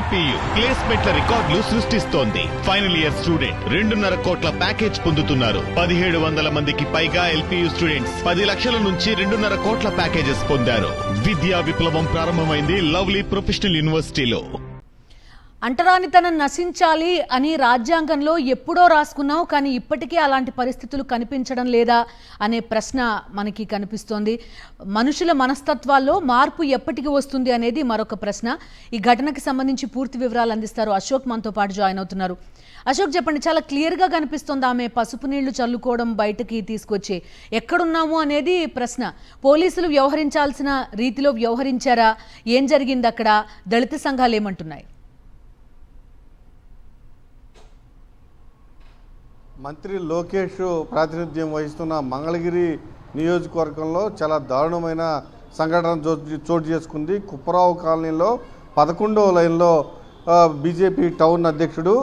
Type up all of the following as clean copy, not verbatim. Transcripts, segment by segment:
LPU ప్లేస్మెంట్ల రికార్డులు సృష్టిస్తోంది. Final year student 2.5 కోట్ల ప్యాకేజ్ పొందుతున్నారు. 1700 మందికి పైగా ఎల్పీయూ స్టూడెంట్స్ 10 లక్షల నుంచి 2.5 కోట్ల ప్యాకేజెస్ పొందారు. విద్యా విప్లవం ప్రారంభమైంది లవ్లీ ప్రొఫెషనల్ యూనివర్సిటీలో. అంటరానితనం నశించాలి అని రాజ్యాంగంలో ఎప్పుడో రాసుకున్నాం, కానీ ఇప్పటికీ అలాంటి పరిస్థితులు కనిపించడం లేదా అనే ప్రశ్న మనకి కనిపిస్తోంది. మనుషుల మనస్తత్వాల్లో మార్పు ఎప్పటికి వస్తుంది అనేది మరొక ప్రశ్న. ఈ ఘటనకి సంబంధించి పూర్తి వివరాలు అందిస్తారు అశోక్ మనతో పాటు జాయిన్ అవుతున్నారు. అశోక్, చెప్పండి, చాలా క్లియర్గా కనిపిస్తోంది ఆమె పసుపు నీళ్లు చల్లుకోవడం బయటకి తీసుకొచ్చి. ఎక్కడున్నాము అనేది ప్రశ్న. పోలీసులు వ్యవహరించాల్సిన రీతిలో వ్యవహరించారా? ఏం జరిగింది అక్కడ? దళిత సంఘాలు ఏమంటున్నాయి? మంత్రి లోకేష్ ప్రాతినిధ్యం వహిస్తున్న మంగళగిరి నియోజకవర్గంలో చాలా దారుణమైన సంఘటన చోటు చేసుకుంది. కుప్పరావు కాలనీలో 11వ లైన్లో బీజేపీ టౌన్ అధ్యక్షుడు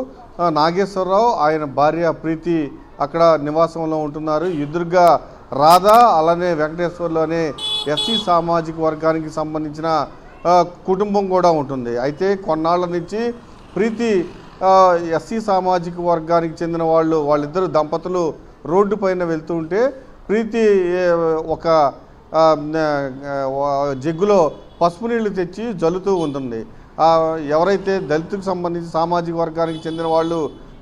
నాగేశ్వరరావు, ఆయన భార్య ప్రీతి అక్కడ నివాసంలో ఉంటున్నారు. ఎదురుగా రాధా, అలానే వెంకటేశ్వర్లు అనే ఎస్సీ సామాజిక వర్గానికి సంబంధించిన కుటుంబం కూడా ఉంటుంది. అయితే కొన్నాళ్ళ నుంచి ప్రీతి ఎస్సీ సామాజిక వర్గానికి చెందిన వాళ్ళిద్దరు దంపతులు రోడ్డు పైన వెళ్తూ ఉంటే ప్రీతి ఒక జగ్గులో పసుపు నీళ్లు తెచ్చి జల్లుతూ ఉంటుంది. ఎవరైతే దళితులకు సంబంధించి సామాజిక వర్గానికి చెందిన వాళ్ళు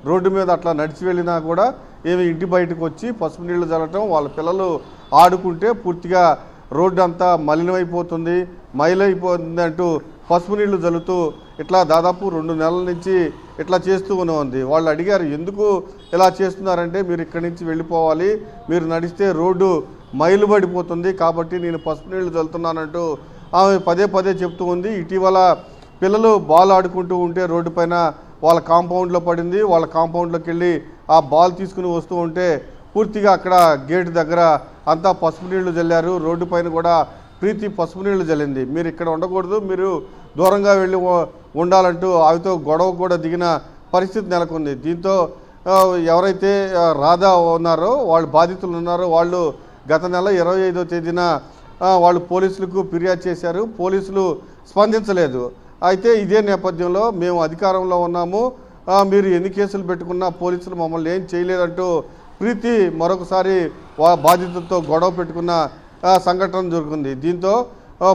రోడ్డు మీద అట్లా నడిచి వెళ్ళినా కూడా ఇంటి బయటకు వచ్చి పసుపు నీళ్లు చల్లటం, వాళ్ళ పిల్లలు ఆడుకుంటే పూర్తిగా రోడ్డు అంతా మలినమైపోతుంది, మైలైపోతుంది అంటూ పసుపు నీళ్లు జల్లుతూ ఇట్లా దాదాపు 2 నెలల నుంచి ఇట్లా చేస్తూ ఉంది. వాళ్ళు అడిగారు, ఎందుకు ఇలా చేస్తున్నారంటే, మీరు ఇక్కడి నుంచి వెళ్ళిపోవాలి, మీరు నడిస్తే రోడ్డు మైలు పడిపోతుంది, కాబట్టి నేను పసుపు నీళ్లు చల్లుతున్నానంటూ ఆమె పదే పదే చెప్తూ ఉంది. ఇటీవల పిల్లలు బాల్ ఆడుకుంటూ ఉంటే రోడ్డు పైన వాళ్ళ కాంపౌండ్లో పడింది. వాళ్ళ కాంపౌండ్లోకి వెళ్ళి ఆ బాల్ తీసుకుని వస్తూ ఉంటే పూర్తిగా అక్కడ గేటు దగ్గర అంతా పసుపు నీళ్లు జల్లారు. రోడ్డు పైన కూడా ప్రీతి పసుపు నీళ్లు జల్లింది. మీరు ఇక్కడ ఉండకూడదు, మీరు దూరంగా వెళ్ళి ఉండాలంటూ ఆమెతో గొడవ కూడా దిగిన పరిస్థితి నెలకొంది. దీంతో ఎవరైతే రాధా ఉన్నారో, వాళ్ళు బాధితులు ఉన్నారో, వాళ్ళు గత నెల 25వ తేదీన వాళ్ళు పోలీసులకు ఫిర్యాదు చేశారు. పోలీసులు స్పందించలేదు. అయితే ఇదే నేపథ్యంలో మేము అధికారంలో ఉన్నాము, మీరు ఎన్ని కేసులు పెట్టుకున్నా పోలీసులు మమ్మల్ని ఏం చేయలేదంటూ ప్రీతి మరొకసారి బాధితులతో గొడవ పెట్టుకున్న సంఘటన జరుగుతుంది. దీంతో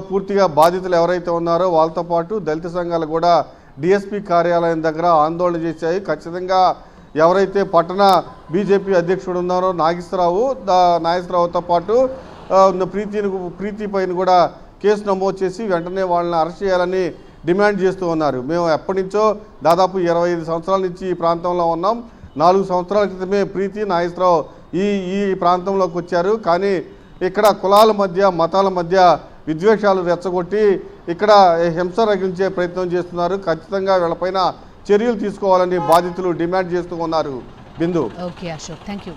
పూర్తిగా బాధితులు ఎవరైతే ఉన్నారో వాళ్ళతో పాటు దళిత సంఘాలు కూడా డిఎస్పీ కార్యాలయం దగ్గర ఆందోళన చేశాయి. ఖచ్చితంగా ఎవరైతే పట్టణ బీజేపీ అధ్యక్షుడు ఉన్నారో నాగేశ్వరరావుతో పాటు ప్రీతి పైన కూడా కేసు నమోదు చేసి వెంటనే వాళ్ళని అరెస్ట్ చేయాలని డిమాండ్ చేస్తూ ఉన్నారు. మేము ఎప్పటి నుంచో దాదాపు 25 సంవత్సరాల నుంచి ఈ ప్రాంతంలో ఉన్నాం. 4 సంవత్సరాల క్రితమే ప్రీతి, నాగేశ్వరరావు ఈ ప్రాంతంలోకి వచ్చారు. కానీ ఇక్కడ కులాల మధ్య, మతాల మధ్య విద్వేషాలు రెచ్చగొట్టి ఇక్కడ హింస రగిలించే ప్రయత్నం చేస్తున్నారు. ఖచ్చితంగా వీళ్ళపైన చర్యలు తీసుకోవాలని బాధితులు డిమాండ్ చేస్తూ ఉన్నారు. Bindu. Okay Ashok, thank you.